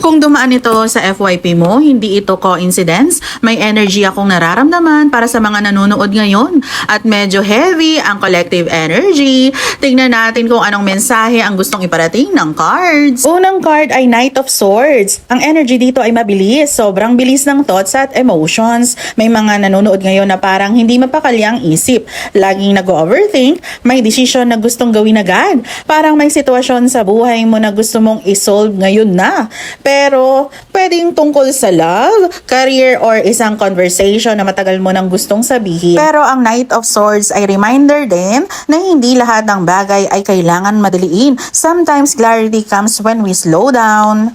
Kung dumaan ito sa FYP mo, hindi ito coincidence. May energy akong nararamdaman para sa mga nanonood ngayon. At medyo heavy ang collective energy. Tingnan natin kung anong mensahe ang gustong iparating ng cards. Unang card ay Knight of Swords. Ang energy dito ay mabilis. Sobrang bilis ng thoughts at emotions. May mga nanonood ngayon na parang hindi mapakali ang isip. Laging nag-overthink. May decision na gustong gawin agad. Parang may sitwasyon sa buhay mo na gusto mong isolve ngayon na. Pero, pwedeng tungkol sa love, career, or isang conversation na matagal mo nang gustong sabihin. Pero ang Knight of Swords ay reminder din na hindi lahat ng bagay ay kailangan madaliin. Sometimes clarity comes when we slow down.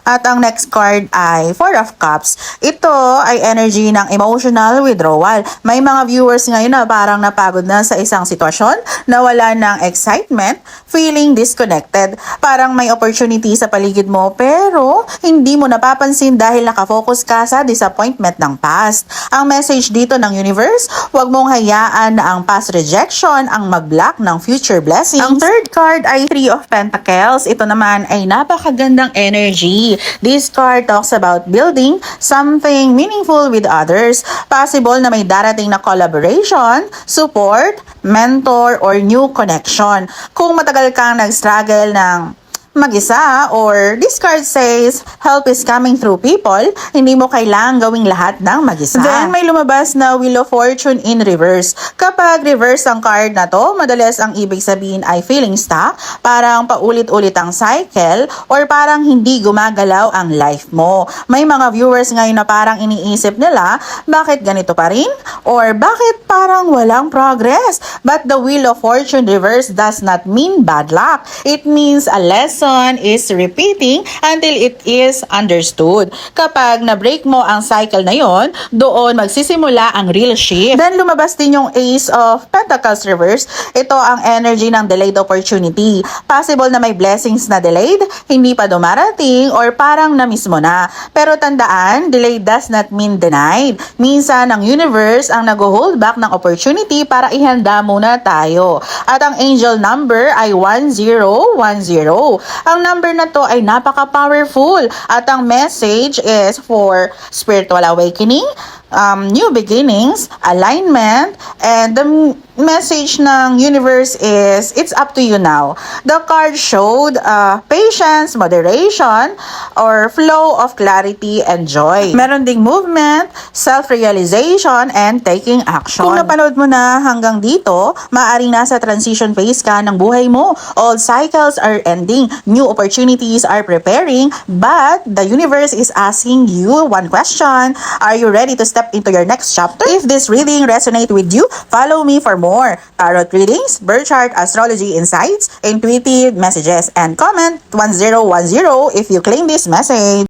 At ang next card ay Four of Cups. Ito ay energy ng emotional withdrawal. May mga viewers ngayon na parang napagod na sa isang sitwasyon, nawala ng excitement, feeling disconnected. Parang may opportunity sa paligid mo pero hindi mo napapansin dahil nakafocus ka sa disappointment ng past. Ang message dito ng universe, huwag mong hayaan na ang past rejection ang mag-block ng future blessings. Ang third card ay Three of Pentacles. Ito naman ay napakagandang energy. This card talks about building something meaningful with others. Possible na may darating na collaboration, support, mentor, or new connection. Kung matagal kang nag-struggle ng mag-isa or this card says help is coming through people, hindi mo kailangang gawing lahat ng mag-isa. Then may lumabas na Wheel of Fortune in reverse. Kapag reverse ang card na to, madalas ang ibig sabihin ay feeling stuck, parang paulit-ulit ang cycle, or parang hindi gumagalaw ang life mo. May mga viewers ngayon na parang iniisip nila, bakit ganito pa rin? Or bakit parang walang progress? But the Wheel of Fortune reverse does not mean bad luck. It means a lesson is repeating until it is understood. Kapag na-break mo ang cycle na yon, doon magsisimula ang real shift. Then lumabas din yung Ace of Pentacles reverse. Ito ang energy ng delayed opportunity. Possible na may blessings na delayed, hindi pa dumarating, or parang na-miss mo na. Pero tandaan, delayed does not mean denied. Minsan ang universe ang nag-hold back ng opportunity para ihanda muna tayo. At ang angel number ay 1010. Ang number na to ay napaka-powerful at ang message is for spiritual awakening, new beginnings, alignment, and the message ng universe is it's up to you now. The card showed patience, moderation, or flow of clarity and joy. Meron ding movement, self-realization, and taking action. Kung napanood mo na hanggang dito, maaaring nasa transition phase ka ng buhay mo. Old cycles are ending, new opportunities are preparing, but the universe is asking you one question. Are you ready to step into your next chapter? If this reading resonates with you, follow me for more tarot readings, birth chart, astrology insights, intuitive messages, and comment 1010 if you claim this message.